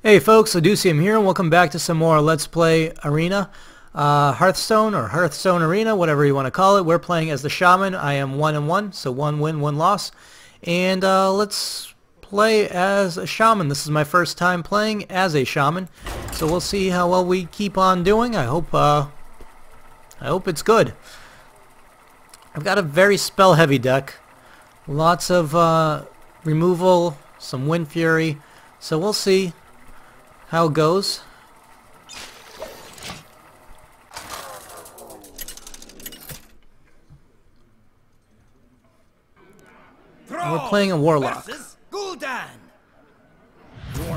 Hey folks, Odusium here, and welcome back to some more Let's Play Arena. Hearthstone, or Hearthstone Arena, whatever you want to call it. We're playing as the Shaman. I am 1-1, so 1 win, 1 loss. And let's play as a Shaman. This is my first time playing as a Shaman, so we'll see how well we keep on doing. I hope it's good. I've got a very spell-heavy deck. Lots of removal, some Wind Fury, so we'll see how it goes. We're playing a Warlock.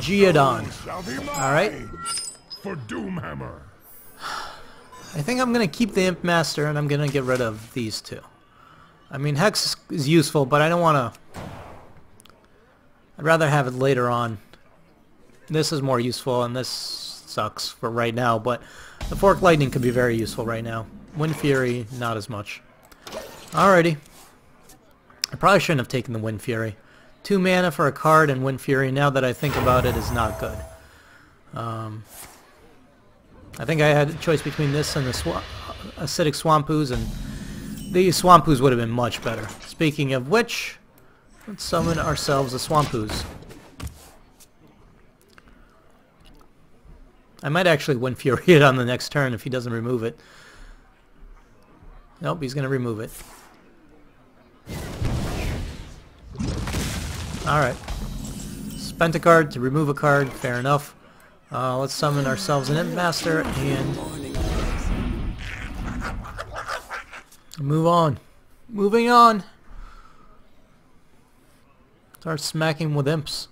Geodon. Alright. For Doomhammer. I think I'm going to keep the Imp Master and I'm going to get rid of these two. I mean, Hex is useful, but I don't want to... I'd rather have it later on. This is more useful, and this sucks for right now, but the Fork Lightning could be very useful right now. Wind Fury, not as much. Alrighty. I probably shouldn't have taken the Wind Fury. 2 mana for a card and Wind Fury, now that I think about it, is not good. I think I had a choice between this and the Acidic Swampoos, and the Swampoos would have been much better. Speaking of which, let's summon ourselves a Swampoos. I might actually Wind Fury it on the next turn if he doesn't remove it. Nope, he's going to remove it. Alright. Spent a card to remove a card, fair enough. Let's summon ourselves an Imp Master and move on. Moving on. Start smacking with imps.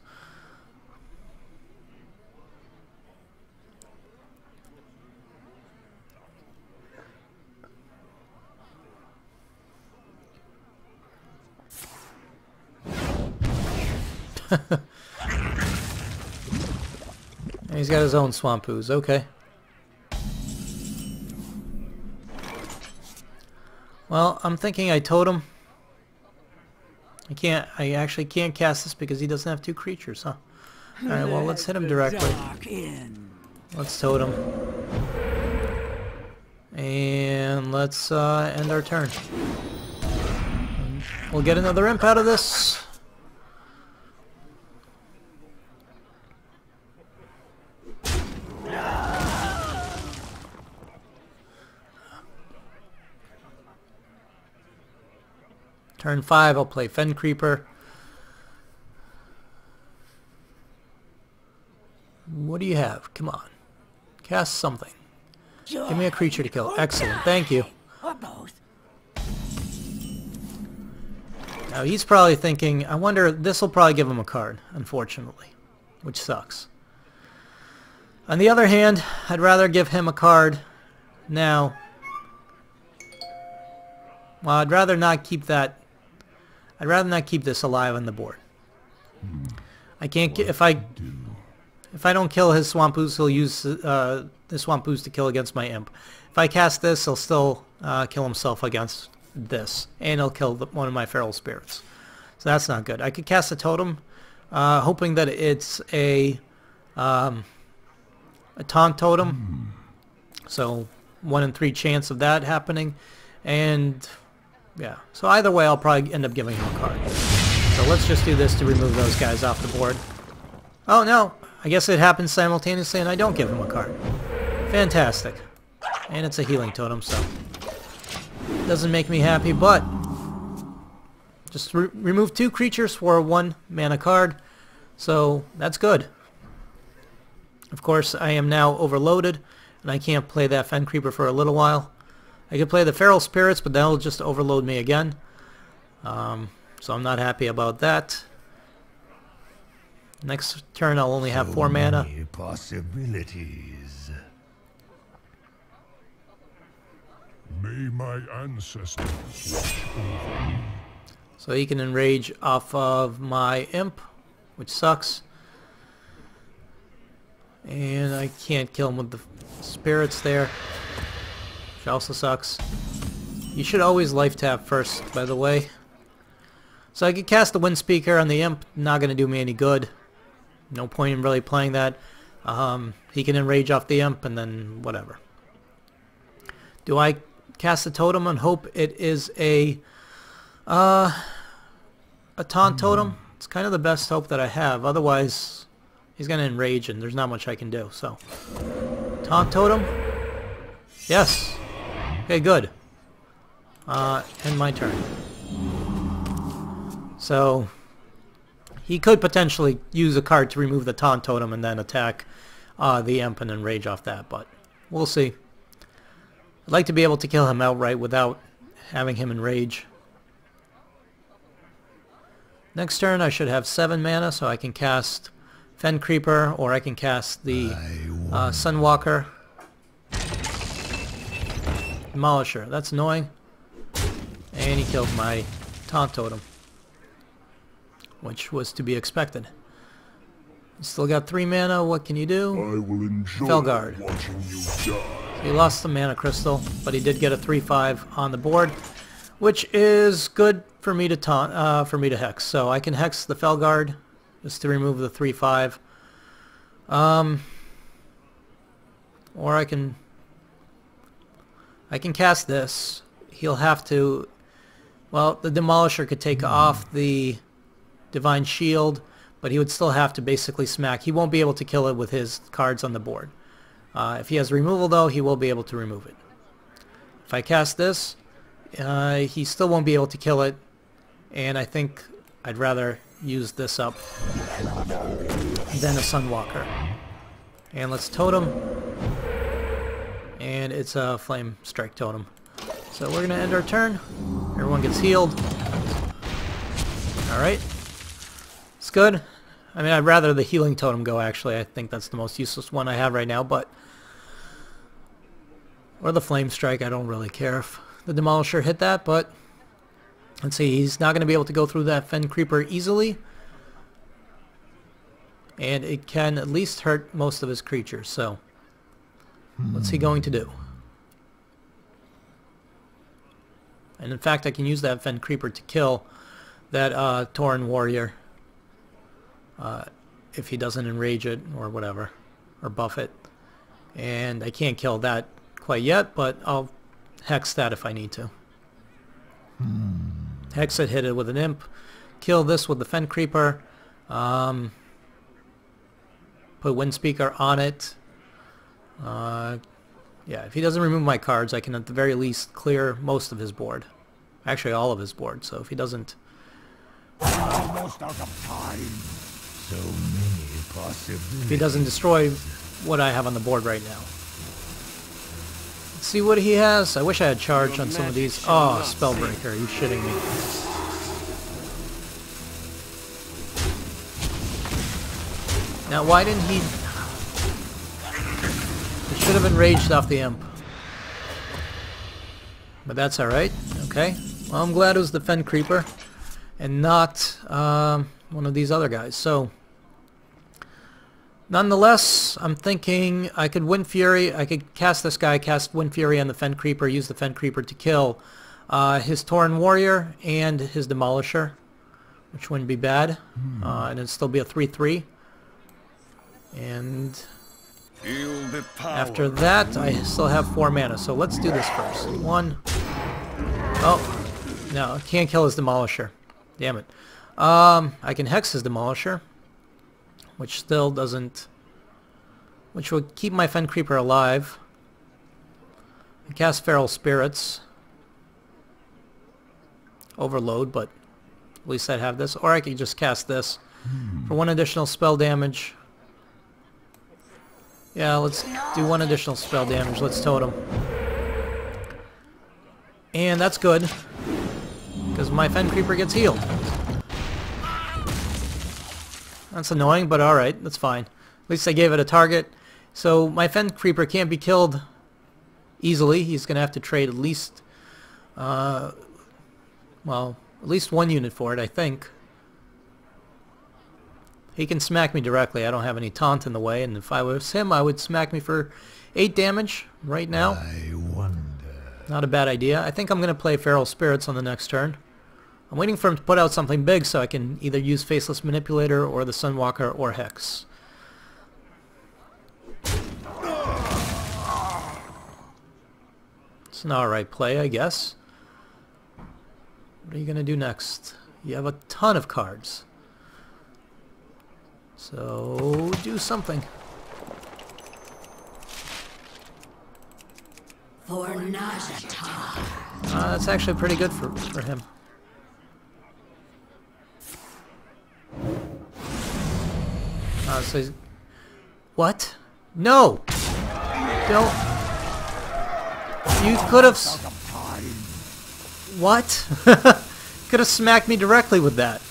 And he's got his own Swampoos, okay. Well, I'm thinking I totem. I actually can't cast this because he doesn't have 2 creatures, huh? Alright, well, let's hit him directly. Let's totem. And let's end our turn. We'll get another imp out of this. Turn 5, I'll play Fen Creeper. What do you have? Come on. Cast something. Give me a creature to kill. Excellent, thank you. Now he's probably thinking, I wonder, this will probably give him a card, unfortunately. Which sucks. On the other hand, I'd rather give him a card now. Well, I'd rather not keep that. I'd rather not keep this alive on the board. I can't get, if I don't kill his Swampoos, he'll use the Swampoos to kill against my Imp. If I cast this, he'll still kill himself against this, and he'll kill one of my Feral Spirits. So that's not good. I could cast a Totem, hoping that it's a Taunt Totem. So 1 in 3 chance of that happening, and yeah, so either way I'll probably end up giving him a card. So let's just do this to remove those guys off the board. Oh no, I guess it happens simultaneously and I don't give him a card. Fantastic. And it's a healing totem, so doesn't make me happy, but just remove 2 creatures for a 1 mana card, so that's good. Of course, I am now overloaded and I can't play that Fen Creeper for a little while. I could play the Feral Spirits, but that'll just overload me again. So I'm not happy about that. Next turn I'll only have 4 mana. Possibilities. May my ancestors watch over me. So he can enrage off of my Imp, which sucks. And I can't kill him with the spirits there, which also sucks. You should always life tap first, by the way. So I could cast the Wind Speaker on the Imp, not going to do me any good. No point in really playing that. He can enrage off the imp and then whatever. Do I cast a totem and hope it is a taunt totem? It's kind of the best hope that I have. Otherwise, he's going to enrage and there's not much I can do. So, taunt totem? Yes. Okay, good. End my turn. So, he could potentially use a card to remove the taunt totem and then attack the imp and enrage off that, but we'll see. I'd like to be able to kill him outright without having him enrage. Next turn I should have 7 mana, so I can cast Fen Creeper, or I can cast the Sunwalker. Demolisher. That's annoying. And he killed my taunt totem, which was to be expected. Still got 3 mana. What can you do? I will enjoy Felguard. watching you die. He lost the mana crystal, but he did get a 3/5 on the board, which is good for me to taunt, for me to hex. So I can hex the Felguard just to remove the 3/5. Or I can cast this. He'll have to. Well, the Demolisher could take off the Divine Shield, but he would still have to basically smack. He won't be able to kill it with his cards on the board. If he has removal, though, he will be able to remove it. If I cast this, he still won't be able to kill it, and I think I'd rather use this up than a Sunwalker. And let's totem, and it's a Flame Strike totem. So we're going to end our turn. Everyone gets healed. Alright. It's good. I mean, I'd rather the healing totem go, actually. I think that's the most useless one I have right now, but... Or the Flame Strike, I don't really care if the Demolisher hit that, but... Let's see, he's not going to be able to go through that Fen Creeper easily. And it can at least hurt most of his creatures, so... What's he going to do? And in fact, I can use that Fen Creeper to kill that Tauren Warrior. If he doesn't enrage it or whatever, or buff it. And I can't kill that quite yet, but I'll hex that if I need to. Hex it, hit it with an imp, kill this with the Fen Creeper, put Windspeaker on it. Yeah, if he doesn't remove my cards, I can at the very least clear most of his board. Actually, all of his board, so if he doesn't... Almost out of time. So many possibilities. If he doesn't destroy what I have on the board right now. Let's see what he has. I wish I had charge on some of these. Oh, Spellbreaker. Are you shitting me? Now, why didn't he... He should have enraged off the imp. But that's alright. Okay. Well, I'm glad it was the Fen Creeper and not one of these other guys. So, nonetheless, I'm thinking I could Wind Fury. I could cast this guy, cast Wind Fury on the Fen Creeper, use the Fen Creeper to kill his Tauren Warrior and his Demolisher, which wouldn't be bad. And it'd still be a 3/3. And after that, I still have 4 mana. So let's do this first. 1. Oh, no, I can't kill his Demolisher. Damn it. I can hex his Demolisher, which still doesn't... Which would keep my Fen Creeper alive. I cast Feral Spirits. Overload, but at least I'd have this. Or I could just cast this for 1 additional spell damage. Yeah, let's do 1 additional spell damage. Let's totem. And that's good, because my Fen Creeper gets healed. That's annoying, but alright, that's fine. At least I gave it a target. So my Fen Creeper can't be killed easily. He's going to have to trade at least, well, at least 1 unit for it, I think. He can smack me directly. I don't have any taunt in the way, and if I was him, I would smack me for 8 damage right now. I wonder. Not a bad idea. I think I'm going to play Feral Spirits on the next turn. I'm waiting for him to put out something big so I can either use Faceless Manipulator or the Sunwalker or Hex. It's an alright play, I guess. What are you going to do next? You have a ton of cards. So, do something. For Najata. That's actually pretty good for him. So he's... What? No! Don't... You could have... What? Could have smacked me directly with that.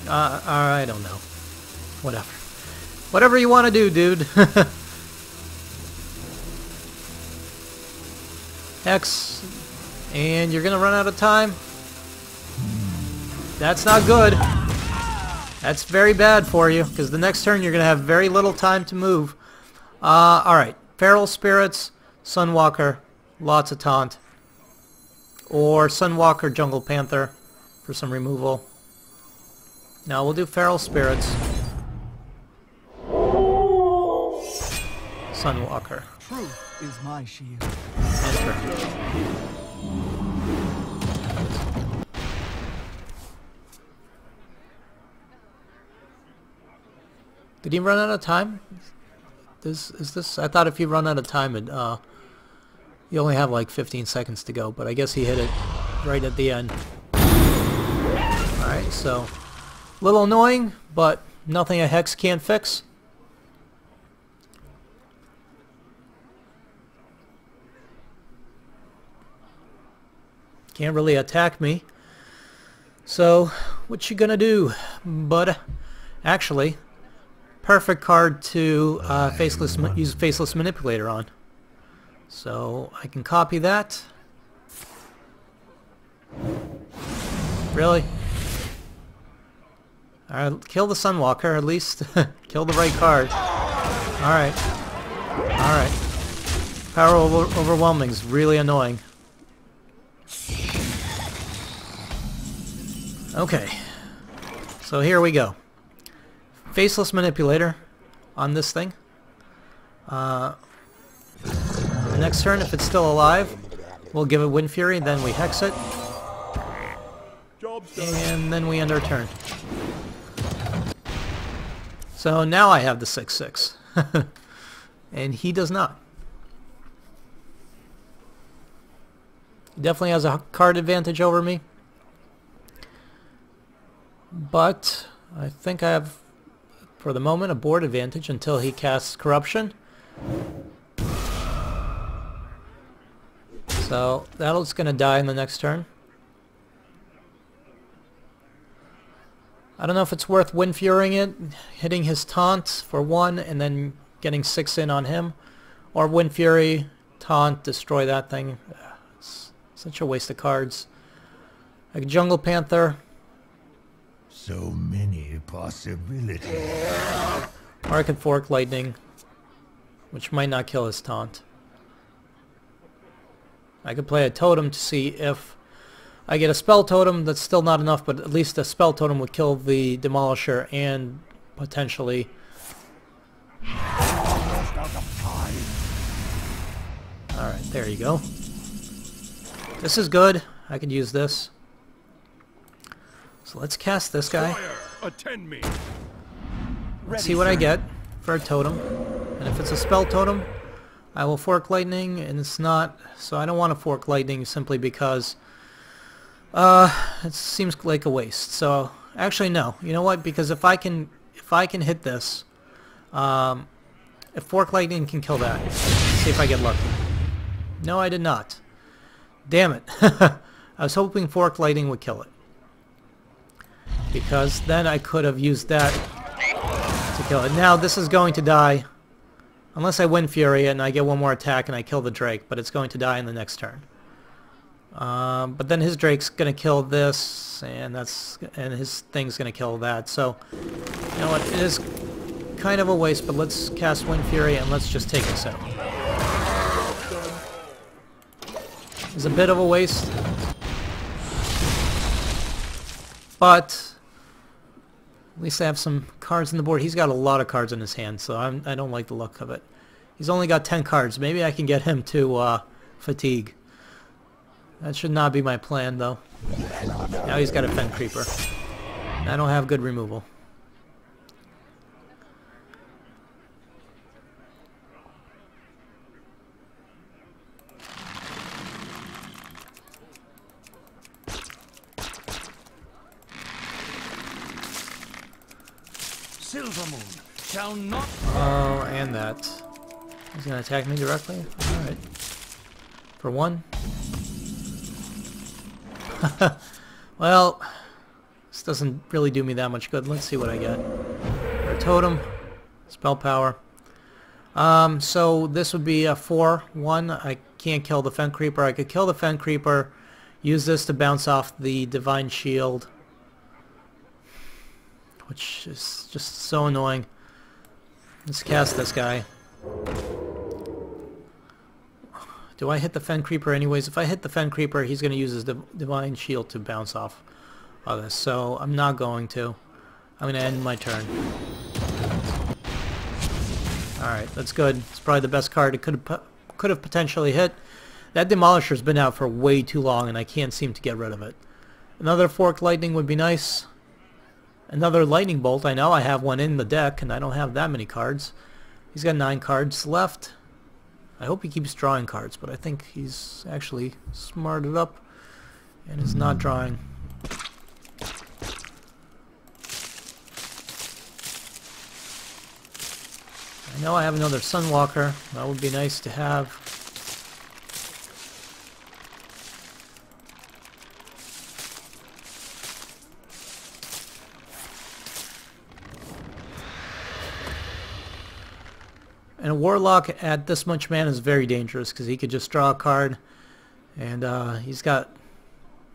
I don't know. Whatever. Whatever you want to do, dude. X. And you're gonna run out of time? That's not good. That's very bad for you, because the next turn you're gonna have very little time to move. Alright. Feral Spirits, Sunwalker, lots of taunt. Or Sunwalker, Jungle Panther for some removal. Now we'll do Feral Spirits. Sunwalker. Truth is my shield. Enter. Did he run out of time? Is this? I thought if you run out of time, it you only have like 15 seconds to go. But I guess he hit it right at the end. All right, so a little annoying, but nothing a Hex can't fix. Can't really attack me. So, what you gonna do, bud? Actually, perfect card to use Faceless Manipulator on. So, I can copy that. Really? Alright, kill the Sunwalker at least. Kill the right card. Alright. Alright. Power Overwhelming is really annoying. Okay, so here we go. Faceless Manipulator on this thing. The next turn, if it's still alive, we'll give it Wind Fury, then we Hex it. And then we end our turn. So now I have the 6/6. And he does not. He definitely has a card advantage over me. But I think I have, for the moment, a board advantage until he casts Corruption. So that's going to die in the next turn. I don't know if it's worth Wind Furying it, hitting his taunt for 1 and then getting 6 in on him. Or Wind Fury, taunt, destroy that thing. It's such a waste of cards. Like Jungle Panther. So many possibilities. Or I could Fork Lightning, which might not kill his taunt. I could play a Totem to see if I get a Spell Totem. That's still not enough, but at least a Spell Totem would kill the Demolisher and potentially... Alright, there you go. This is good. I could use this. So let's cast this guy. Attend me. Let's see what I get for a totem. And if it's a spell totem, I will Fork Lightning, and it's not, so I don't want to Fork Lightning simply because it seems like a waste. So actually no. You know what? Because if I can hit this, if Fork Lightning can kill that. Let's see if I get lucky. No, I did not. Damn it. I was hoping Fork Lightning would kill it. Because then I could have used that to kill it. Now this is going to die unless I Wind Fury and I get one more attack and I kill the Drake, but it's going to die in the next turn. But then his Drake's going to kill this, and his thing's going to kill that. So, you know what? It is kind of a waste, but let's cast Wind Fury and let's just take this out. It's a bit of a waste, but at least I have some cards on the board. He's got a lot of cards in his hand, so I don't like the look of it. He's only got 10 cards. Maybe I can get him to fatigue. That should not be my plan, though. Now he's got a Fen Creeper. I don't have good removal. Silver Moon shall not. Oh, and that. He's gonna attack me directly? Alright. For one. Well, this doesn't really do me that much good. Let's see what I get. For a totem. Spell power. So this would be a 4-1. I can't kill the Fen Creeper. I could kill the Fen Creeper. Use this to bounce off the Divine Shield. Which is just so annoying. Let's cast this guy. Do I hit the Fen Creeper anyways? If I hit the Fen Creeper, he's going to use his Divine Shield to bounce off of this. So I'm not going to. I'm going to end my turn. Alright, that's good. It's probably the best card it could have potentially hit. That Demolisher's been out for way too long and I can't seem to get rid of it. Another Forked Lightning would be nice. Another Lightning Bolt. I know I have one in the deck and I don't have that many cards. He's got 9 cards left. I hope he keeps drawing cards, but I think he's actually smarted up and is not drawing. I know I have another Sunwalker. That would be nice to have. And a Warlock at this much mana is very dangerous because he could just draw a card and he's got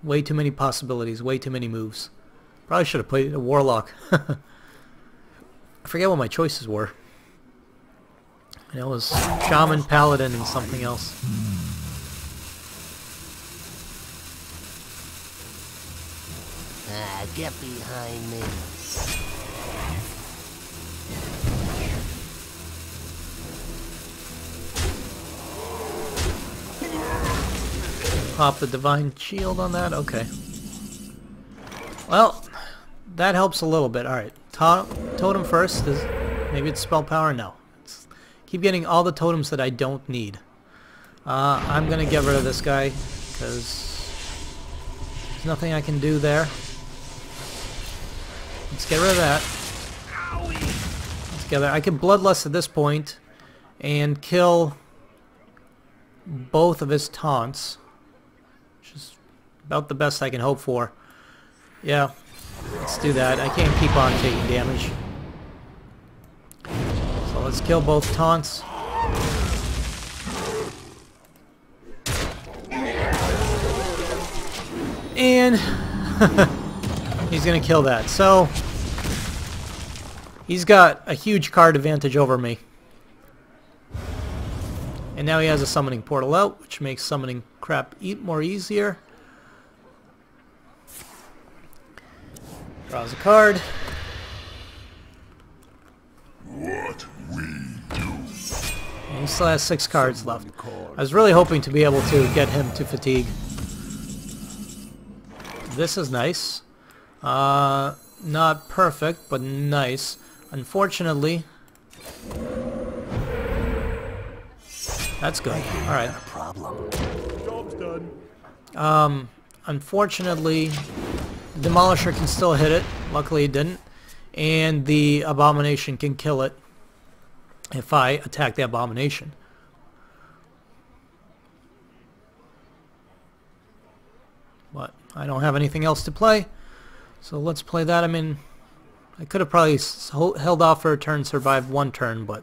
way too many possibilities, way too many moves. Probably should have played a Warlock. I forget what my choices were. And it was Shaman, Paladin, and something else. Get behind me. Pop the Divine Shield on that? Okay. Well, that helps a little bit. Alright. Totem first. Maybe it's spell power? No. Keep getting all the totems that I don't need. I'm going to get rid of this guy because there's nothing I can do there. Let's get rid of that. Let's get that. I can Bloodlust at this point and kill both of his taunts. Which is about the best I can hope for. Yeah, let's do that. I can't keep on taking damage. So let's kill both taunts. And he's gonna kill that. So he's got a huge card advantage over me. And now he has a Summoning Portal out, which makes summoning crap more easier. Draws a card. What we do. And he still has 6 cards left. I was really hoping to be able to get him to fatigue. This is nice. Not perfect, but nice. Unfortunately... That's good. Alright. Job's done. Unfortunately, Demolisher can still hit it. Luckily it didn't. And the Abomination can kill it if I attack the Abomination. But I don't have anything else to play. So let's play that. I mean, I could have probably held off for a turn, survived one turn, but...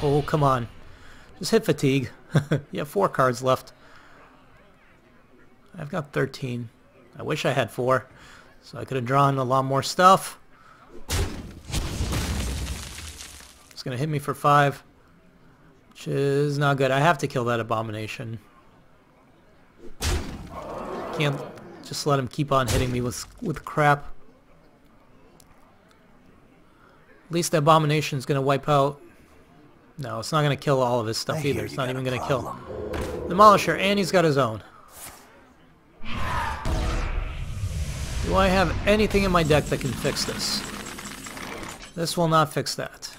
Oh, come on. Just hit fatigue. You have 4 cards left. I've got 13. I wish I had 4. So I could have drawn a lot more stuff. It's going to hit me for 5. Which is not good. I have to kill that Abomination. Can't just let him keep on hitting me with crap. At least the Abomination is going to wipe out No, it's not going to kill all of his stuff either. It's not even going to kill Demolisher, and he's got his own. Do I have anything in my deck that can fix this? This will not fix that.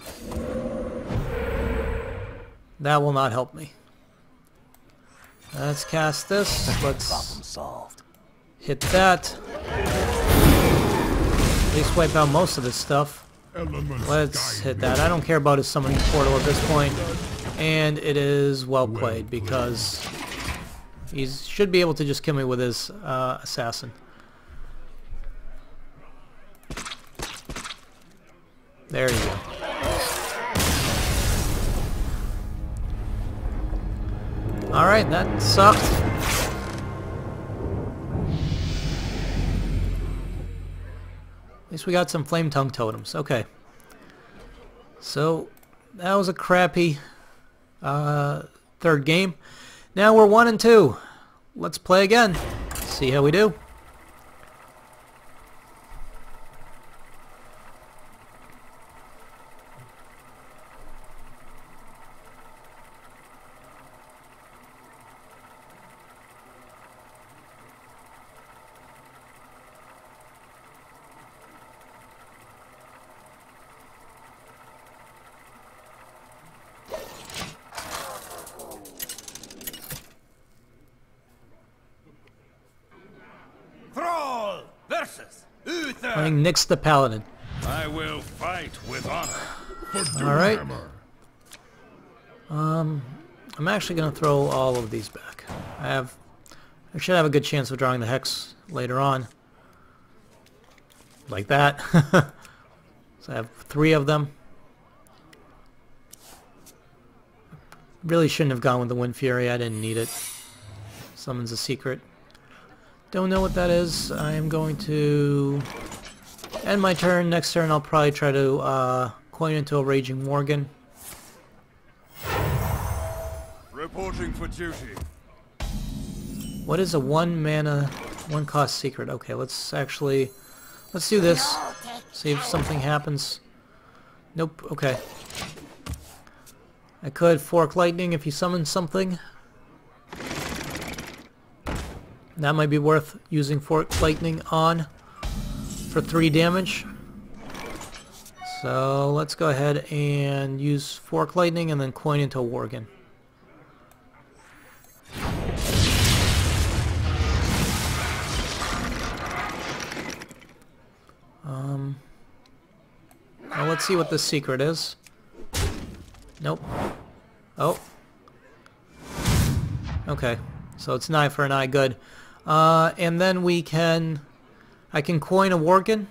That will not help me. Let's cast this. Let's hit that. At least wipe out most of this stuff. Let's hit that. I don't care about his summoning portal at this point. And it is well played because he should be able to just kill me with his assassin. There you go. Alright, that sucked. At least we got some Flame Tongue totems. Okay. So, that was a crappy third game. Now we're 1-2. Let's play again. See how we do. Playing Nyx the Paladin. I will fight with honor. Alright. I'm actually going to throw all of these back. I should have a good chance of drawing the Hex later on. Like that. So I have 3 of them. Really shouldn't have gone with the Wind Fury. I didn't need it. Summons a secret. Don't know what that is. I am going to end my turn. Next turn I'll probably try to coin into a Raging Worgen. Reporting for duty. What is a 1 mana, 1 cost secret? Okay, let's do this. See if something happens. Nope, okay. I could Fork Lightning if he summons something. That might be worth using Fork Lightning on for 3 damage. So let's go ahead and use Fork Lightning and then coin into a Worgen. Now let's see what the secret is. Nope. Oh. Okay. So it's an eye for an eye, good. And then I can coin a Worgen,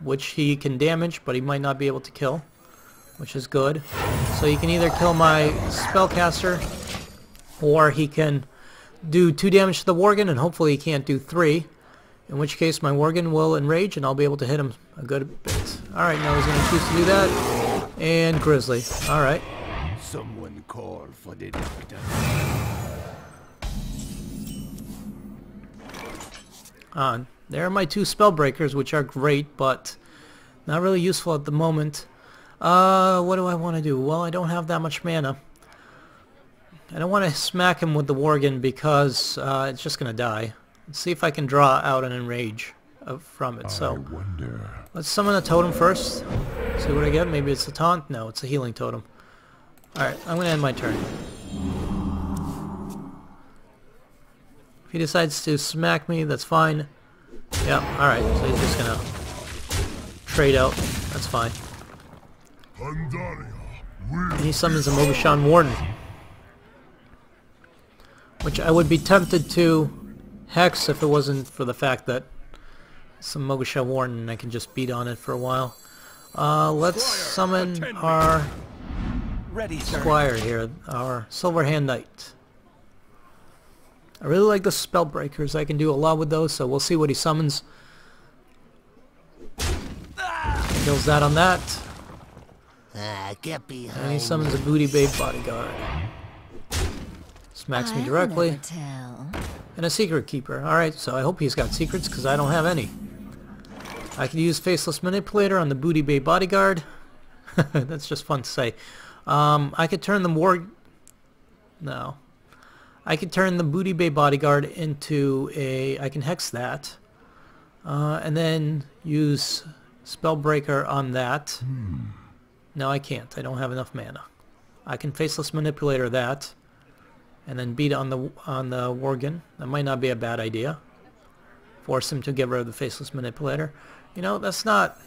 which he can damage, but he might not be able to kill, which is good. So he can either kill my spellcaster, or he can do 2 damage to the Worgen, and hopefully he can't do 3. In which case my Worgen will enrage, and I'll be able to hit him a good bit. Alright, now he's going to choose to do that. And Grizzly. Alright. Someone call for the doctor. There are my 2 Spellbreakers, which are great, but not really useful at the moment. What do I want to do? Well, I don't have that much mana. I don't want to smack him with the Worgen because it's just going to die. Let's see if I can draw out an enrage from it. So let's summon a totem first. See what I get. Maybe it's a taunt. No, it's a healing totem. Alright, I'm going to end my turn. If he decides to smack me, that's fine. Yeah, alright, so he's just going to trade out. That's fine. And he summons a Mogashan Warden, which I would be tempted to Hex if it wasn't for the fact that some Mogashan Warden and I can just beat on it for a while. Let's summon our Squire here, our Silverhand Knight. I really like the Spellbreakers. I can do a lot with those, so we'll see what he summons. Kills that on that. Get behind And he summons a Booty Babe Bodyguard. Smacks me directly. And a Secret Keeper. Alright, so I hope he's got secrets, because I don't have any. I can use Faceless Manipulator on the Booty Babe Bodyguard. That's just fun to say. I could turn the No. I could turn the Booty Bay Bodyguard into a... I can hex that. And then use Spellbreaker on that. No, I can't. I don't have enough mana. I can Faceless Manipulator that. And then beat on the Worgen. That might not be a bad idea. Force him to get rid of the Faceless Manipulator. You know, that's not...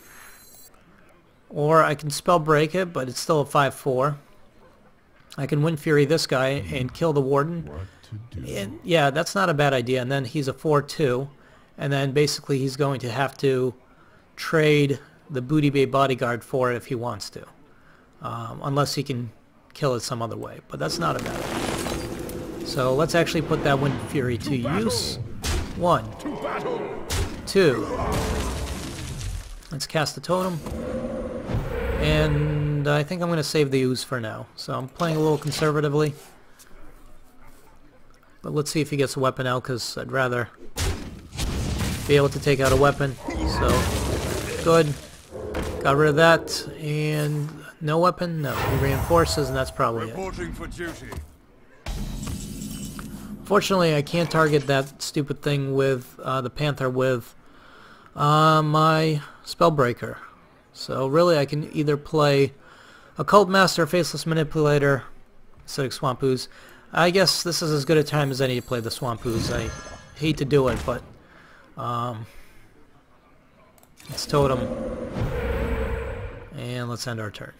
Or I can Spell Break it, but it's still a 5/4. I can Wind Fury this guy and kill the Warden. And, yeah, that's not a bad idea. And then he's a 4/2. And then basically he's going to have to trade the Booty Bay Bodyguard for it if he wants to. Unless he can kill it some other way. But that's not a bad idea. So let's actually put that Wind Fury to use. 1, 2. Let's cast the Totem. And I think I'm going to save the Ooze for now. So I'm playing a little conservatively. But let's see if he gets a weapon out, because I'd rather be able to take out a weapon. So, good. Got rid of that. And no weapon? No. He reinforces, and that's probably Reporting for duty. Fortunately, I can't target that stupid thing with the Panther with my Spellbreaker. So really I can either play Occult Master, Faceless Manipulator, Acidic Swamp Ooze. I guess this is as good a time as any to play the Swamp Ooze. I hate to do it, but let's Totem. And let's end our turn.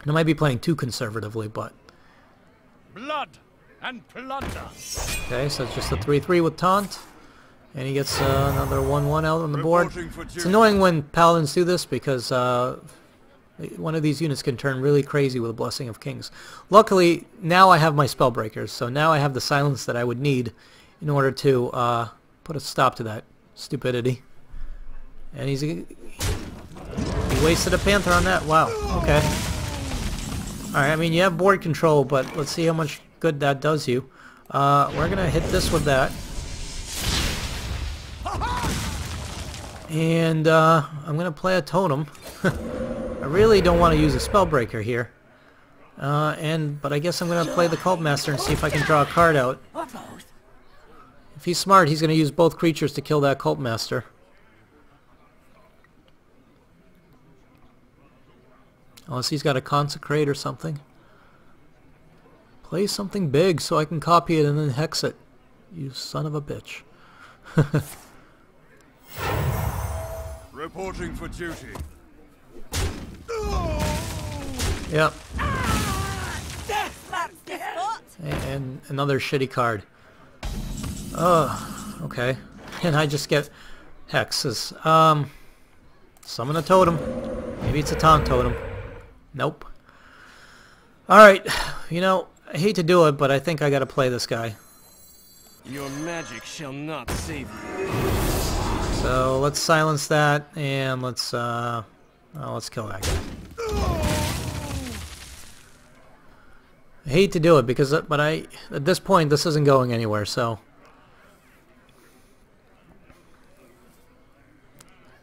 I might be playing too conservatively, but... Blood and plunder. Okay, so it's just a 3/3 with Taunt. And he gets another 1/1 out on the board. It's annoying when Paladins do this because one of these units can turn really crazy with a Blessing of Kings. Luckily, now I have my Spellbreakers, so now I have the silence that I would need in order to put a stop to that stupidity. And he wasted a Panther on that. Wow, okay. Alright, I mean, you have board control, but let's see how much good that does you. We're going to hit this with that. And I'm going to play a Totem. I really don't want to use a Spellbreaker here. But I guess I'm going to play the Cult Master and see if I can draw a card out. If he's smart, he's going to use both creatures to kill that Cult Master. Unless he's got a Consecrate or something. Play something big so I can copy it and then hex it. You son of a bitch. Reporting for duty. Yep. And another shitty card. Oh, okay. And I just get hexes. Summon a totem. Maybe it's a taunt totem. Nope. Alright, you know, I hate to do it, but I think I gotta play this guy. Your magic shall not save you. So let's silence that, and let's kill that guy. I hate to do it because, at this point, this isn't going anywhere. So,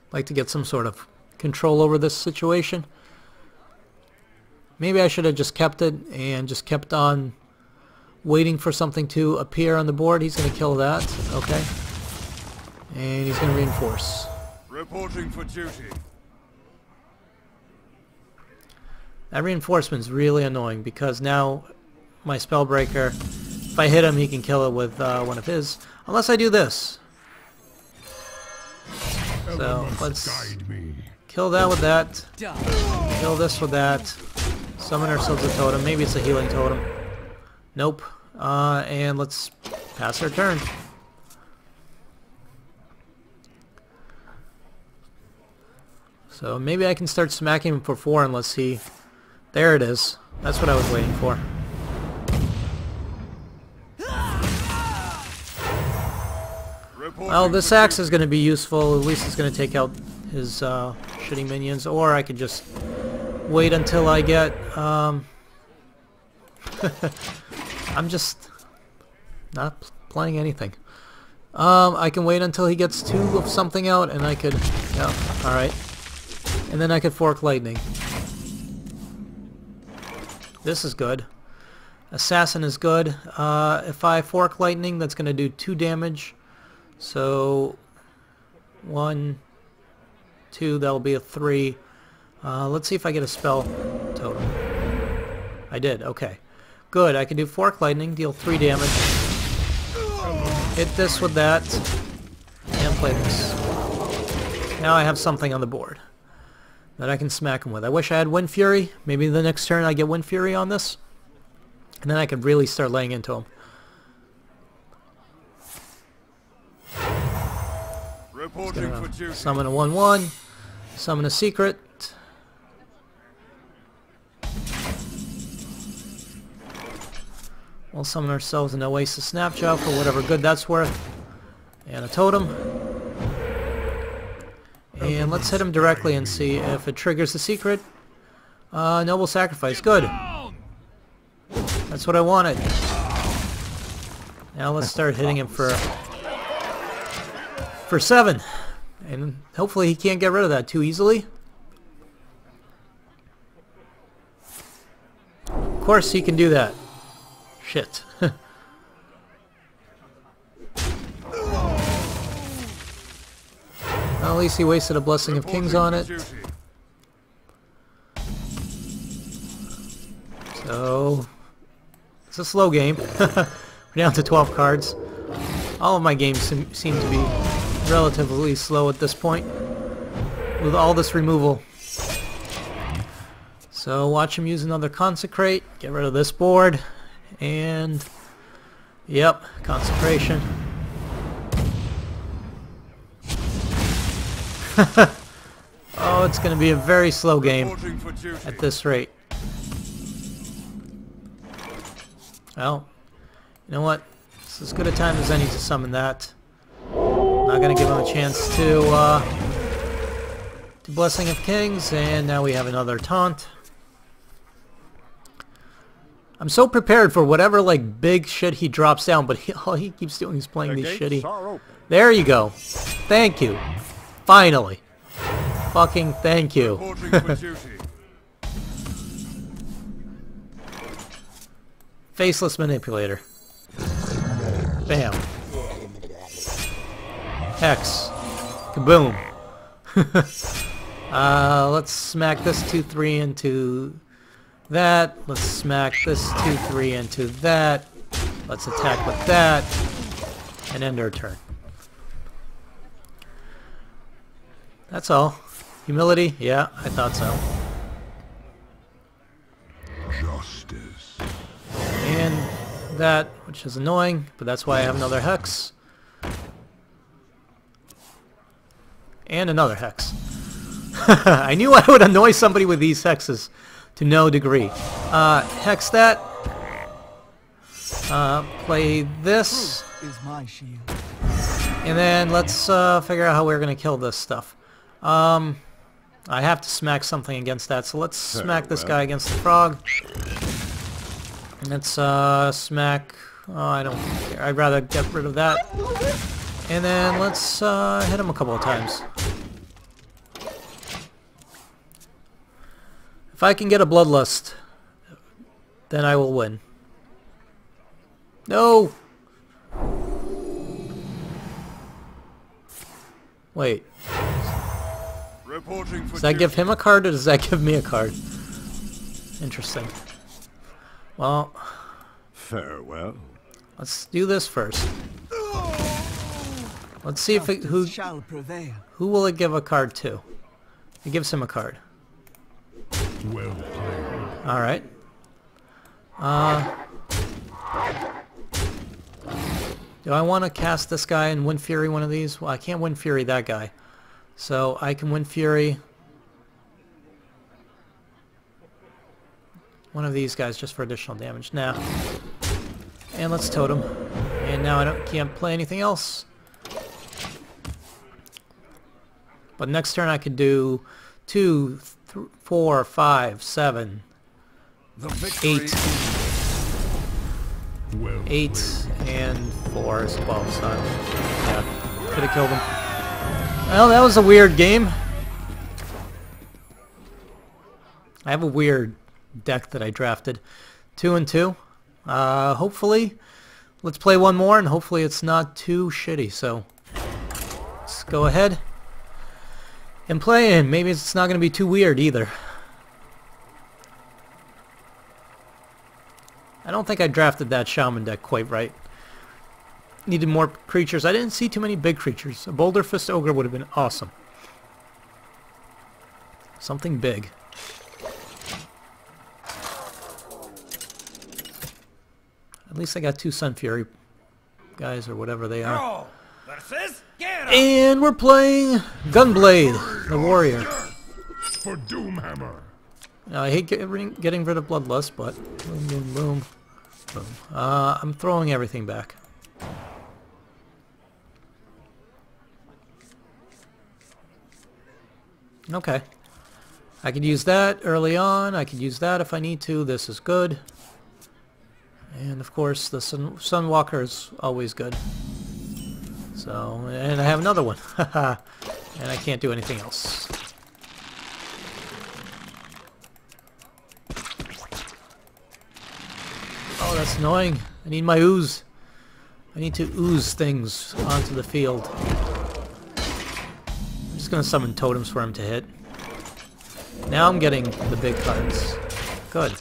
I'd like to get some sort of control over this situation. Maybe I should have just kept it and just kept on waiting for something to appear on the board. He's going to kill that. Okay. And he's going to reinforce. Reporting for duty. That reinforcement's really annoying because now my Spellbreaker, if I hit him, he can kill it with one of his. Unless I do this. So let's kill that with that. Kill this with that. Summon ourselves a totem. Maybe it's a healing totem. Nope. And let's pass our turn. So maybe I can start smacking him for 4 and let's see. There it is. That's what I was waiting for. Well, this axe is going to be useful. At least it's going to take out his shitty minions. Or I could just wait until I get... I'm just not playing anything. I can wait until he gets 2 of something out, and I could... Yeah, alright. And then I could fork lightning. This is good. Assassin is good. If I fork lightning, that's going to do 2 damage. So 1, 2, that'll be a 3. Let's see if I get a spell totem. I did, okay. Good, I can do fork lightning, deal 3 damage. Hit this with that, and play this. Now I have something on the board that I can smack him with. I wish I had Wind Fury. Maybe the next turn I get Wind Fury on this. And then I could really start laying into him. Reporting for duty. Summon a 1/1. Summon a secret. We'll summon ourselves an Oasis Snapshot for whatever good that's worth. And a totem. And let's hit him directly and see if it triggers the secret. Noble Sacrifice. Good. That's what I wanted. Now let's start hitting him for 7. And hopefully he can't get rid of that too easily. Of course he can do that. Shit. Well, at least he wasted a Blessing of Kings on it. So, it's a slow game. We're down to 12 cards. All of my games seem to be relatively slow at this point, with all this removal. So watch him use another Consecrate, get rid of this board, and yep, Consecration. Oh, it's going to be a very slow game at this rate. Well, you know what? It's as good a time as any to summon that. Not going to give him a chance to Blessing of Kings, and now we have another taunt. I'm so prepared for whatever like big shit he drops down, but all he keeps doing is playing these shitty... There you go. Thank you. Finally. Fucking thank you. Faceless Manipulator. Bam. Hex. Kaboom. Let's smack this 2/3 into that. Let's smack this 2/3 into that. Let's attack with that. And end our turn. That's all. Humility? Yeah, I thought so. Justice. And that, which is annoying, but that's why I have another Hex. And another Hex. I knew I would annoy somebody with these Hexes to no degree. Hex that. Play this. Is my shield. And then let's figure out how we're going to kill this stuff. I have to smack something against that, so let's smack this guy against the frog. And let's smack... Oh, I don't care. I'd rather get rid of that. And then let's hit him a couple of times. If I can get a Bloodlust, then I will win. No! Wait. Does that give him a card, or does that give me a card? Interesting. Well... Farewell. Let's do this first. Let's see if it, who will it give a card to? It gives him a card. Well played. Alright. Do I want to cast this guy and Wind Fury one of these? Well, I can't Wind Fury that guy. So I can Wind Fury one of these guys just for additional damage. Now. And let's Totem. And now I can't play anything else. But next turn I could do 2, 4, 5, 7, 8. 8 and 4 is 12, so yeah, could have killed him. Well, that was a weird game. I have a weird deck that I drafted. 2 and 2. Hopefully, let's play one more, and hopefully it's not too shitty. So let's go ahead and play, and maybe it's not going to be too weird either. I don't think I drafted that Shaman deck quite right. Needed more creatures. I didn't see too many big creatures. A Boulder Fist Ogre would have been awesome. Something big. At least I got 2 Sun Fury guys, or whatever they are. And we're playing Gunblade, the warrior. For Doomhammer. Now, I hate getting rid of Bloodlust, but boom, boom, boom, boom. I'm throwing everything back. Okay. I could use that early on. I could use that if I need to. This is good. And of course, the Sunwalker is always good. So, and I have another one. And I can't do anything else. Oh, that's annoying. I need my ooze. I need to ooze things onto the field. I'm just going to summon totems for him to hit. Now I'm getting the big cards. Good.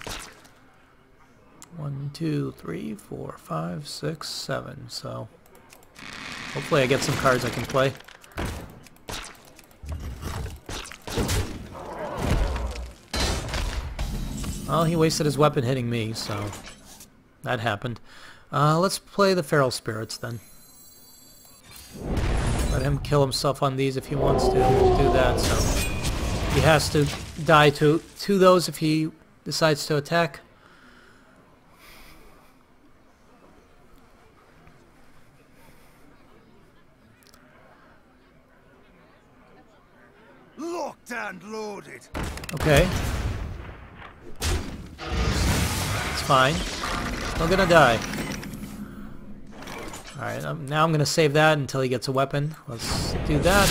1, 2, 3, 4, 5, 6, 7. So hopefully I get some cards I can play. Well, he wasted his weapon hitting me, so that happened. Let's play the Feral Spirits then. Let him kill himself on these if he wants to do that. So he has to die to those if he decides to attack. Locked and loaded. Okay. It's fine. Still gonna die. Alright, now I'm gonna save that until he gets a weapon. Let's do that.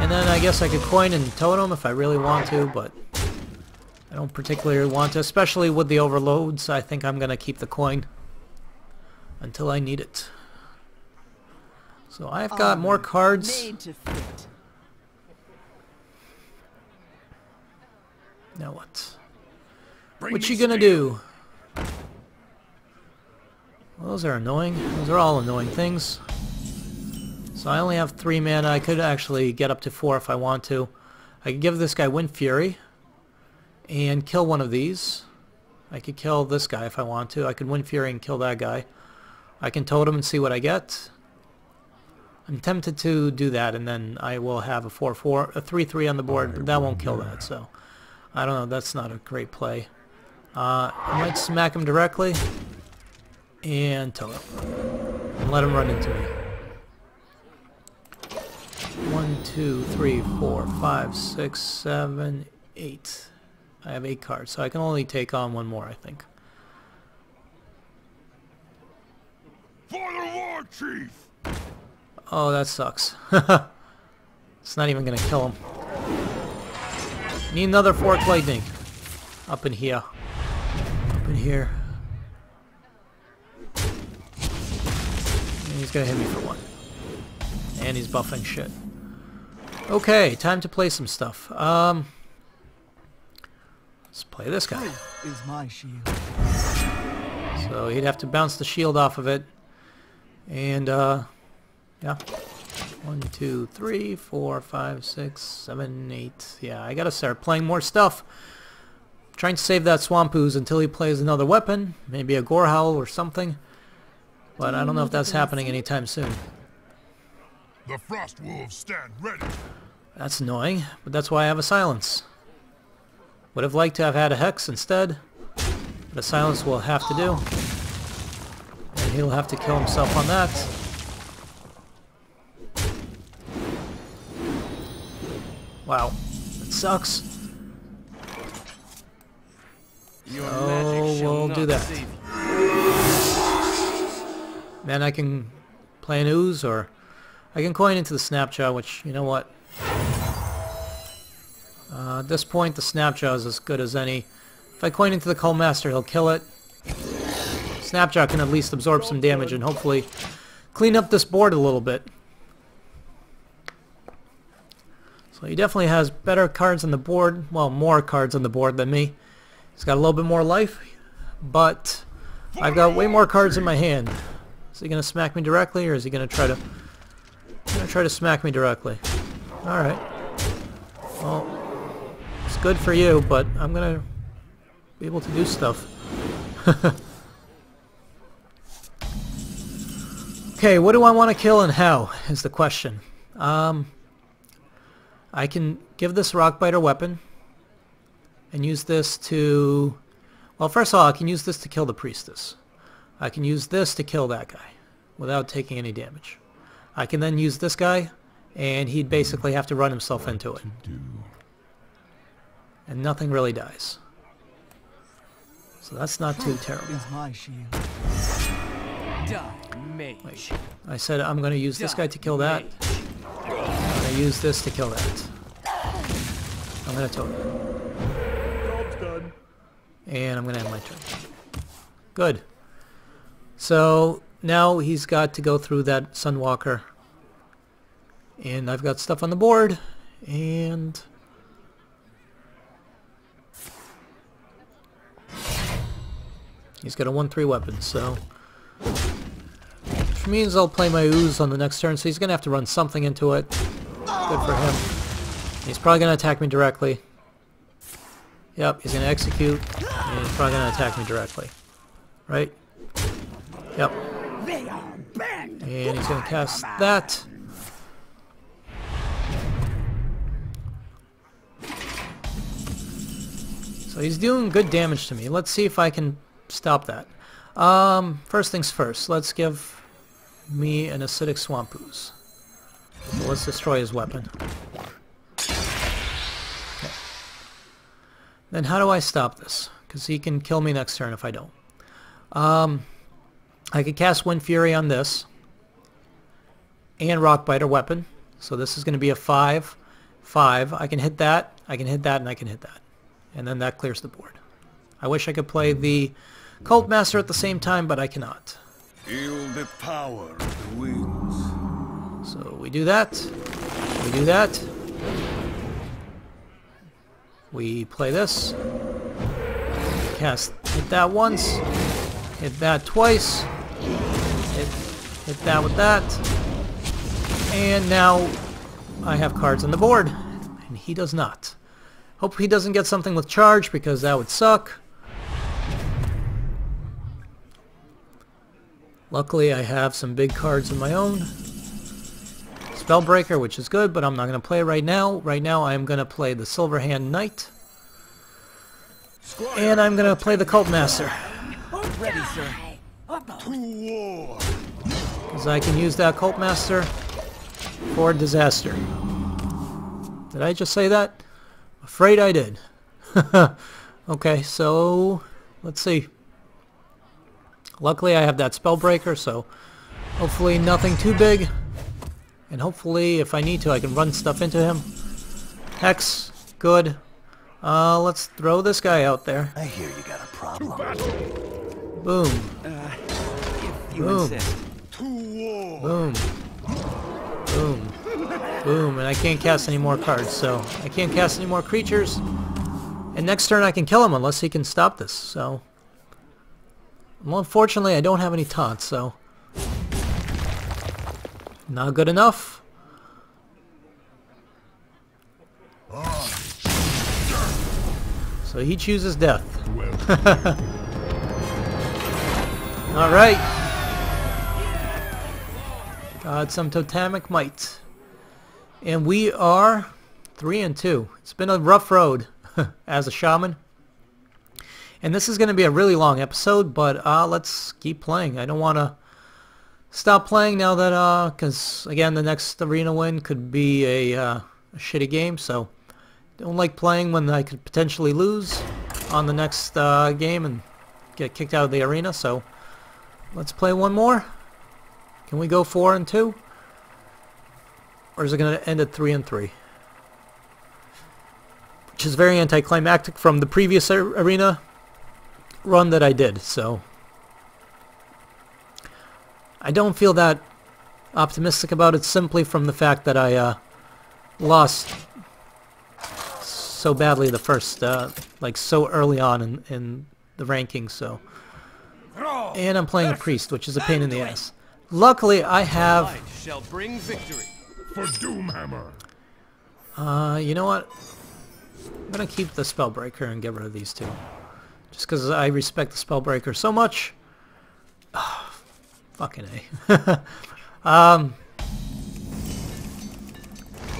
And then I guess I could coin and totem if I really want to, but I don't particularly want to, especially with the overloads. I think I'm gonna keep the coin until I need it. So I've got more cards. Now what? What you gonna do? Well, those are annoying. Those are all annoying things. So I only have 3 mana. I could actually get up to 4 if I want to. I could give this guy Wind Fury and kill one of these. I could kill this guy if I want to. I could Wind Fury and kill that guy. I can totem and see what I get. I'm tempted to do that, and then I will have a 4/4, a 3/3 on the board, but that won't kill that. So I don't know. That's not a great play. I might smack him directly and totem and let him run into me. 1, 2, 3, 4, 5, 6, 7, 8. I have 8 cards, so I can only take on 1 more, I think. For the War Chief. Oh, that sucks. It's not even gonna kill him. Need another Fork Lightning. Up in here. Up in here. And he's gonna hit me for 1. And he's buffing shit. Okay, time to play some stuff. Let's play this guy. Is my shield. So he'd have to bounce the shield off of it. And, yeah. 1, 2, 3, 4, 5, 6, 7, 8. Yeah, I gotta start playing more stuff. Trying to save that Swamp Ooze until he plays another weapon. Maybe a Gore Howl or something. But I don't know if that's happening anytime soon. The Frost Wolves stand ready. That's annoying, but that's why I have a Silence. Would have liked to have had a Hex instead. But a Silence will have to do. And he'll have to kill himself on that. Wow, that sucks. Your magic shall we'll not do that. save you. Then I can play an ooze, or I can coin into the Snapjaw, which, you know what? At this point, the Snapjaw is as good as any. If I coin into the Cult Master, he'll kill it. Snapjaw can at least absorb some damage and hopefully clean up this board a little bit. So he definitely has better cards on the board, well, more cards on the board than me. He's got a little bit more life, but I've got way more cards in my hand. Is he gonna smack me directly, or is he gonna try to smack me directly? All right. Well, it's good for you, but I'm gonna be able to do stuff. Okay, what do I want to kill and how is the question. I can give this Rockbiter weapon and use this to... Well, first of all, I can use this to kill the Priestess. I can use this to kill that guy without taking any damage. I can then use this guy, and he'd basically have to run himself into it. And nothing really dies. So that's not too terrible. Is my shield. Mage. I said I'm going to use this guy to kill that. I'm going to use this to kill that. I'm going to totem. And I'm going to end my turn. Good. So now he's got to go through that Sunwalker. And I've got stuff on the board. And... he's got a 1/3 weapon, so... which means I'll play my ooze on the next turn, so he's going to have to run something into it. Good for him. He's probably going to attack me directly. Yep, he's going to execute, and he's probably going to attack me directly. Right? Yep. And he's going to cast that. So he's doing good damage to me. Let's see if I can stop that. First things first, let's give me an acidic swamp ooze. So let's destroy his weapon. Okay. Then how do I stop this? Because he can kill me next turn if I don't. I could cast Wind Fury on this and Rockbiter weapon. So this is going to be a 5/5. I can hit that, I can hit that, and I can hit that. And then that clears the board. I wish I could play the Cult Master at the same time, but I cannot. Feel the power of the winds. So we do that. We do that. We play this. Hit that once. Hit that twice. Hit that with that. And now I have cards on the board, and he does not. Hope he doesn't get something with charge, because that would suck. Luckily, I have some big cards of my own. Spellbreaker, which is good, but I'm not going to play right now. Right now, I'm going to play the Silverhand Knight. And I'm going to play the Cult Master. Ready, sir. To war. Because I can use that Cult Master for disaster. Did I just say that? Afraid I did. Okay, so let's see. Luckily I have that Spellbreaker, so hopefully nothing too big. And hopefully if I need to I can run stuff into him. Hex, good. Let's throw this guy out there. I hear you got a problem. Boom. If you Boom. insist. To war. Boom. Boom. Boom. And I can't cast any more cards, so I can't cast any more creatures. And next turn I can kill him unless he can stop this, so... well, unfortunately I don't have any taunts, so... not good enough. So he chooses death. Alright. Got some totemic might. And we are 3-2. It's been a rough road as a shaman. And this is going to be a really long episode, but let's keep playing. I don't want to stop playing now that, because again, the next arena win could be a shitty game, so don't like playing when I could potentially lose on the next game and get kicked out of the arena, so let's play one more Can we go 4 and 2? Or is it going to end at 3 and 3? Which is very anticlimactic from the previous arena run that I did, so I don't feel that optimistic about it simply from the fact that I lost so badly the first, like so early on in the rankings, so. And I'm playing a priest, which is a pain in the ass. Luckily, I have... Light shall bring victory. For Doomhammer. You know what? I'm gonna keep the Spellbreaker and get rid of these two. Just because I respect the Spellbreaker so much. Oh, fucking A. Well,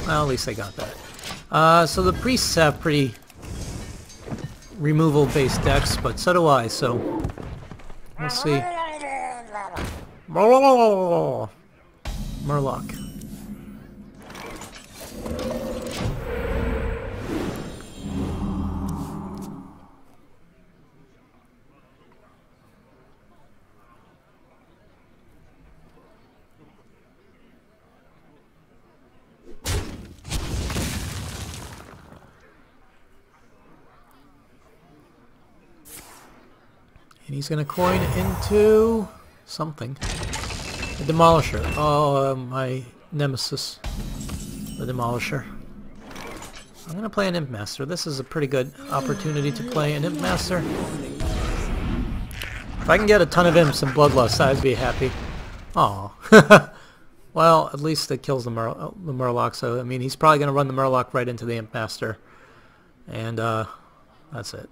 at least I got that. So the priests have pretty removal-based decks, but so do I, so we'll see. Murloc. And he's going to coin into something. The Demolisher. Oh, my nemesis. The Demolisher. I'm going to play an Imp Master. This is a pretty good opportunity to play an Imp Master. If I can get a ton of Imps and Bloodlust, I'd be happy. Aw. Well, at least it kills the Murloc, so I mean, he's probably going to run the Murloc right into the Imp Master. And, that's it.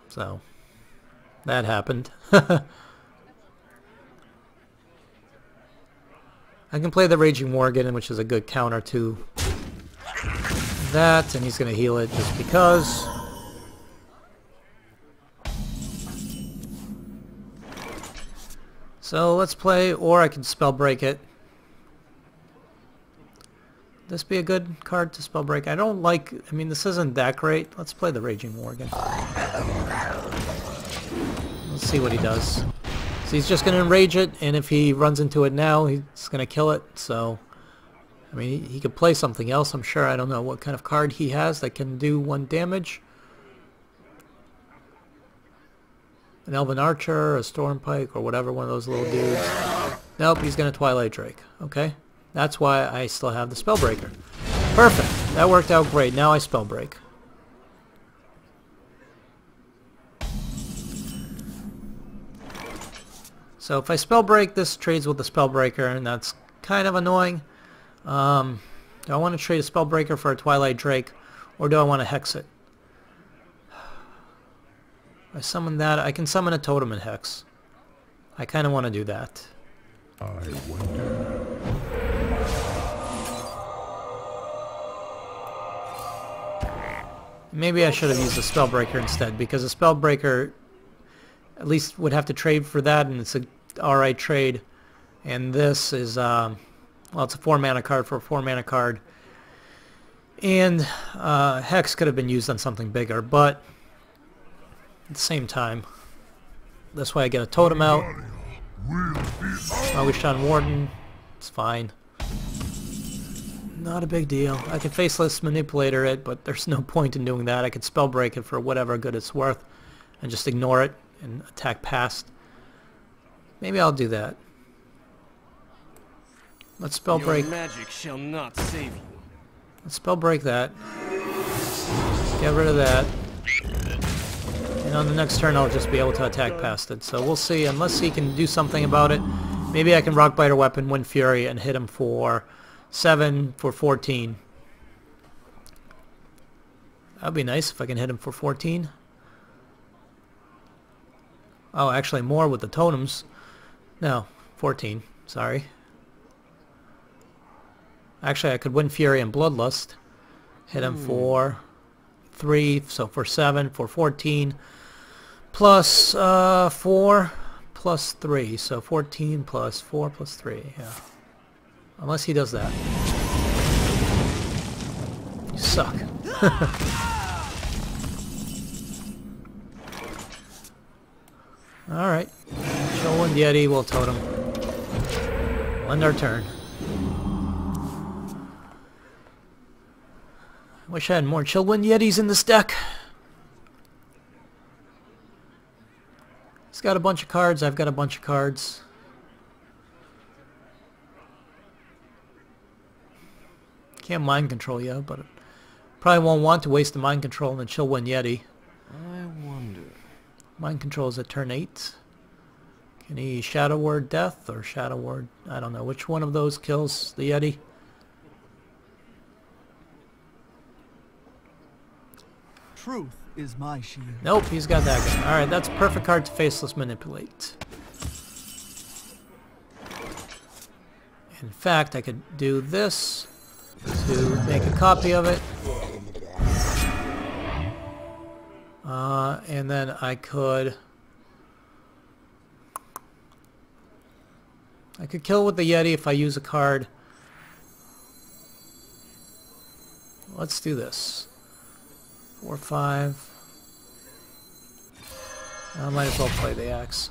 So, that happened. I can play the Raging Worgen, which is a good counter to that, and he's going to heal it just because. So let's play, or I can spell break it. This be a good card to spell break. I don't like, I mean, this isn't that great. Let's play the Raging Worgen. Let's see what he does. So he's just going to enrage it, and if he runs into it now, he's going to kill it. So, I mean, he could play something else, I'm sure. I don't know what kind of card he has that can do 1 damage. An Elven Archer, a Stormpike, or whatever, one of those little dudes. Nope, he's going to Twilight Drake. Okay. That's why I still have the Spellbreaker. Perfect. That worked out great. Now I Spellbreak. So if I Spellbreak, this trades with the Spellbreaker, and that's kind of annoying. Do I want to trade a Spellbreaker for a Twilight Drake, or do I want to Hex it? If I summon that, I can summon a Totem and Hex. I kind of want to do that. I wonder. Maybe I should have used the Spellbreaker instead, because the Spellbreaker at least would have to trade for that, and it's a alright trade. And this is, well, it's a 4-mana card for a 4-mana card. And Hex could have been used on something bigger, but at the same time, this way I get a Totem out. Augustan Warden, it's fine. Not a big deal. I can Faceless Manipulator it, but there's no point in doing that. I could Spellbreak it for whatever good it's worth and just ignore it and attack past. Maybe I'll do that. Let's Spellbreak. Your magic shall not save you. Let's Spellbreak that. Get rid of that. And on the next turn I'll just be able to attack past it. So we'll see. Unless he can do something about it. Maybe I can Rockbiter Weapon, Wind Fury, and hit him for 7 for 14. That'd be nice if I can hit him for 14. Oh, actually more with the totems. No, 14. Sorry. Actually, I could Wind Fury and Bloodlust. Hit him for 3, so for 7, for 14. Plus 4, plus 3. So 14 plus 4 plus 3, yeah. Unless he does that. You suck. Alright. Chillwind Yeti will totem. We'll end our turn. Wish I had more Chillwind Yetis in this deck. He's got a bunch of cards. I've got a bunch of cards. Can't mind control yet, but probably won't want to waste the mind control on the Chillwind Yeti. I wonder. Mind control is at turn 8. Can he Shadow Word Death or Shadow Word? I don't know. Which one of those kills the Yeti? Truth is my shield. Nope, he's got that guy. Alright, that's a perfect card to Faceless Manipulate. In fact, I could do this to make a copy of it. And then I could kill with the Yeti if I use a card. Let's do this. 4, 5. I might as well play the axe.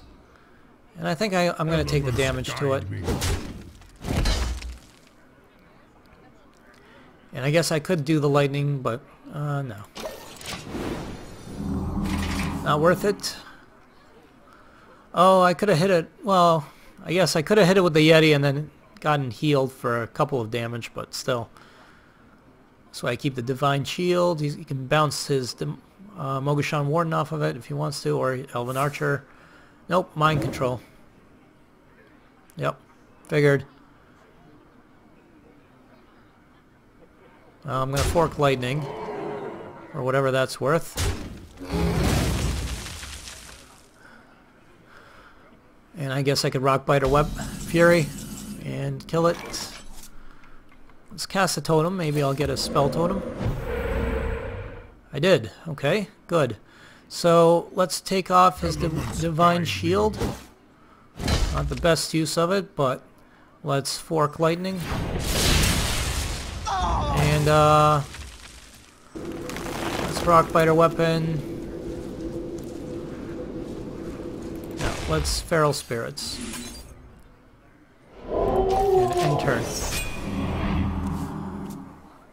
And I think I'm going to take the damage to it. And I guess I could do the lightning, but no. Not worth it. Oh, I could have hit it. Well, I guess I could have hit it with the Yeti and then gotten healed for a couple of damage, but still. So I keep the Divine Shield. He can bounce his Mogashan Warden off of it if he wants to, or Elven Archer. Nope, Mind Control. Yep, figured. I'm going to fork Lightning, or whatever that's worth. And I guess I could Rockbite or Fury and kill it. Let's cast a totem. Maybe I'll get a spell totem. I did. Okay, good. So let's take off his Divine Shield. Not the best use of it, but let's fork Lightning. And let's Rockbiter Weapon. No, let's Feral Spirits. And end turn.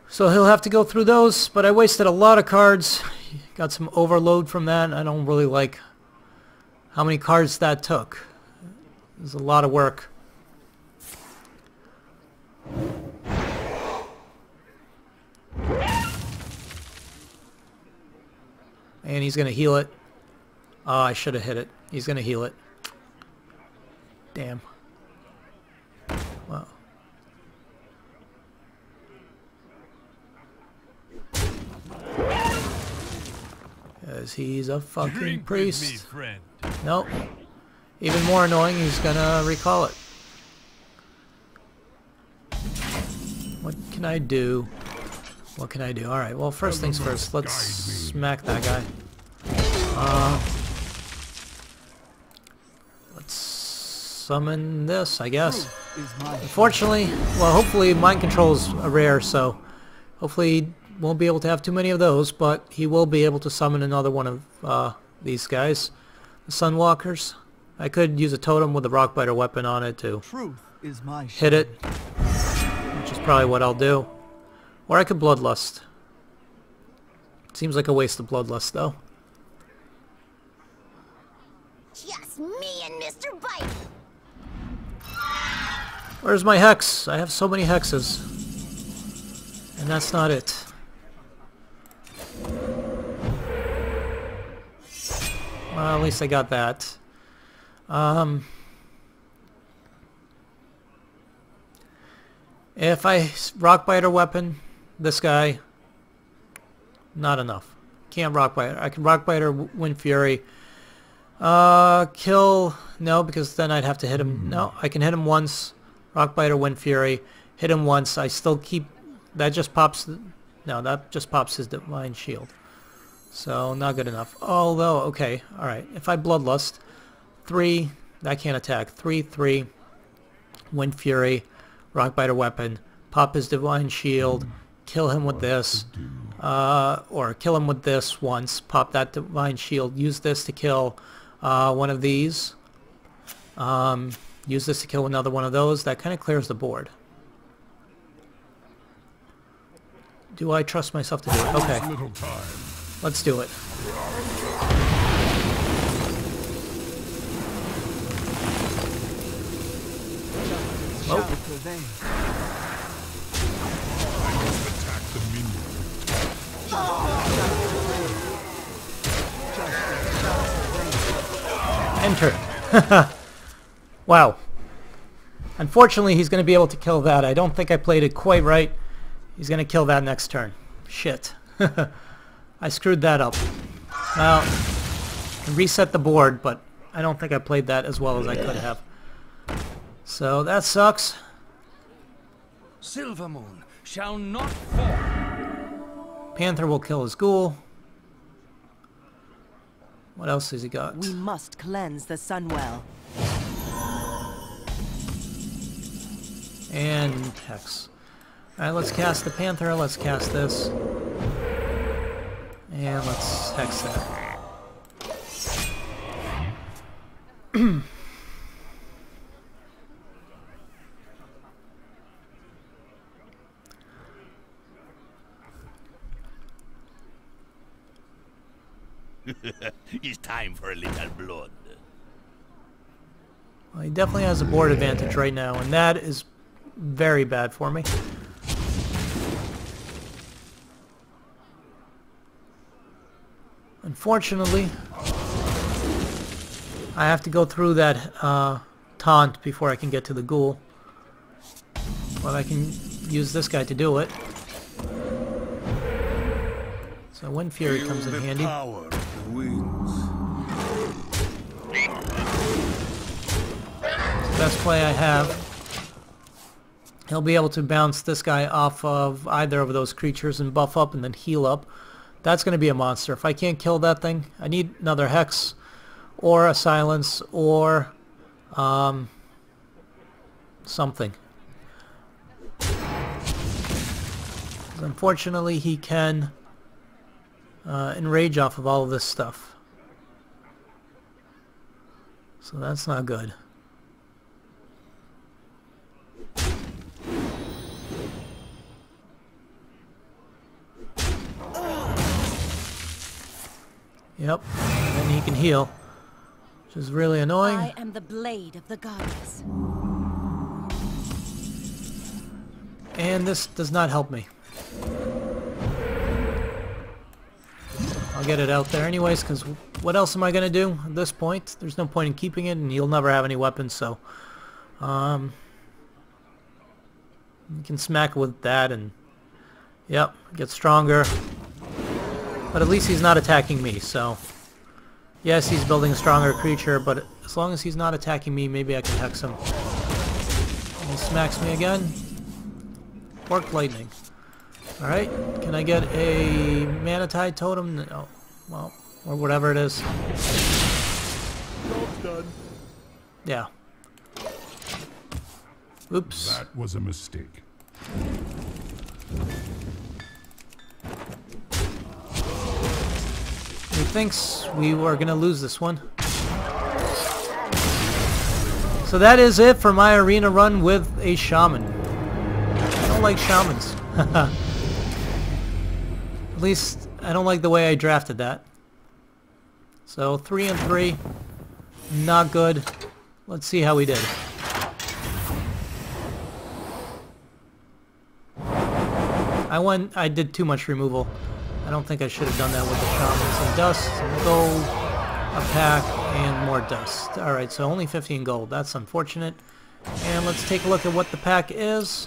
So he'll have to go through those, but I wasted a lot of cards. Got some overload from that. I don't really like how many cards that took. It was a lot of work. And he's going to heal it. Oh, I should have hit it. He's going to heal it. Damn. Wow. Because he's a fucking Drink priest. with me, friend. Nope. Even more annoying, he's going to recall it. What can I do? What can I do? Alright, well, first things first. Let's smack that guy. Let's summon this, I guess. Unfortunately, well, hopefully Mind Control is a rare, so hopefully he won't be able to have too many of those, but he will be able to summon another one of these guys. The Sunwalkers. I could use a totem with a Rockbiter weapon on it to hit it, which is probably what I'll do. Or I could Bloodlust. Seems like a waste of Bloodlust, though. Just me and Mr. Bite. Where's my Hex? I have so many Hexes. And that's not it. Well, at least I got that. If I Rockbiter weapon this guy, not enough. Can't Rockbiter. I can Rockbiter Wind Fury. Kill, no, because then I'd have to hit him. No, I can hit him once. Rockbiter Wind Fury. Hit him once. I still keep, that just pops, no, that just pops his Divine Shield. So, not good enough. Although, okay, alright. If I Bloodlust, 3, that can't attack. 3, 3, Wind Fury, Rockbiter Weapon, pop his Divine Shield, kill him with this, or kill him with this once, pop that Divine Shield, use this to kill one of these, Use this to kill another one of those. That kind of clears the board. Do I trust myself to do it? Okay. Little time. Let's do it. Shall prevail. Attack the minion. Enter. Wow. Unfortunately, he's going to be able to kill that. I don't think I played it quite right. He's going to kill that next turn. Shit. I screwed that up. Well, I can reset the board, but I don't think I played that as well as I could have. So that sucks. Silver Moon shall not fall. Panther will kill his ghoul. What else has he got? We must cleanse the Sunwell. And Hex. Alright, let's cast the Panther. Let's cast this. And let's Hex that. It's time for a little blood. Well, he definitely has a board advantage right now, and that is very bad for me. Unfortunately, I have to go through that taunt before I can get to the ghoul. But I can use this guy to do it. So Wind Fury comes in handy. Power of the winds. Best play I have. He'll be able to bounce this guy off of either of those creatures and buff up and then heal up. That's going to be a monster. If I can't kill that thing, I need another Hex or a Silence or something. Unfortunately, he can enrage off of all of this stuff. So that's not good. Yep, and then he can heal, which is really annoying. I am the blade of the goddess. And this does not help me. I'll get it out there anyways, because what else am I going to do at this point? There's no point in keeping it, and you'll never have any weapons, so... you can smack it with that, and... Yep, get stronger. But at least he's not attacking me, so... Yes, he's building a stronger creature, but as long as he's not attacking me, maybe I can Hex him. And he smacks me again. Forked Lightning. Alright, can I get a Manatide Totem? No. Well, or whatever it is. Job's done. Yeah. Oops. That was a mistake. He thinks we were going to lose this one. So that is it for my arena run with a Shaman. I don't like Shamans. At least I don't like the way I drafted that. So 3 and 3. Not good. Let's see how we did. I did too much removal. I don't think I should have done that with the Shaman. Some dust, some gold, a pack, and more dust. Alright, so only 15 gold. That's unfortunate. And let's take a look at what the pack is.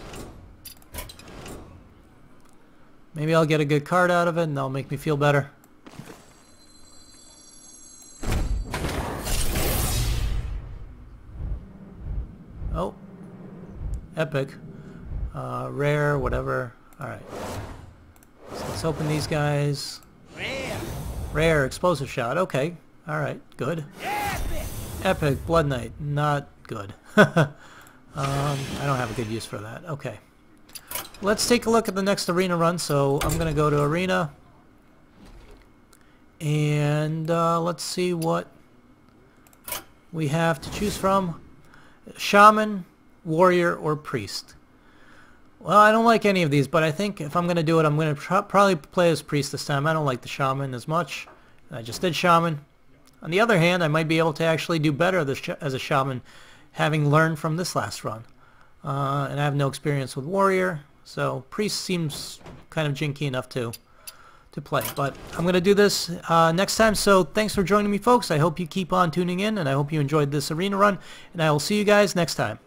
Maybe I'll get a good card out of it and that'll make me feel better. Oh. Epic. Rare, whatever. Alright. So let's open these guys. Rare, explosive shot. Okay. Alright, good. Epic, Blood Knight. Not good. I don't have a good use for that. Okay. Let's take a look at the next arena run. So I'm going to go to arena. And let's see what we have to choose from Shaman, Warrior, or Priest. Well, I don't like any of these, but I think if I'm going to do it, I'm going to probably play as Priest this time. I don't like the Shaman as much. I just did Shaman. On the other hand, I might be able to actually do better as a Shaman, having learned from this last run. And I have no experience with Warrior, so Priest seems kind of jinky enough to play. But I'm going to do this next time, so thanks for joining me, folks. I hope you keep on tuning in, and I hope you enjoyed this arena run, and I will see you guys next time.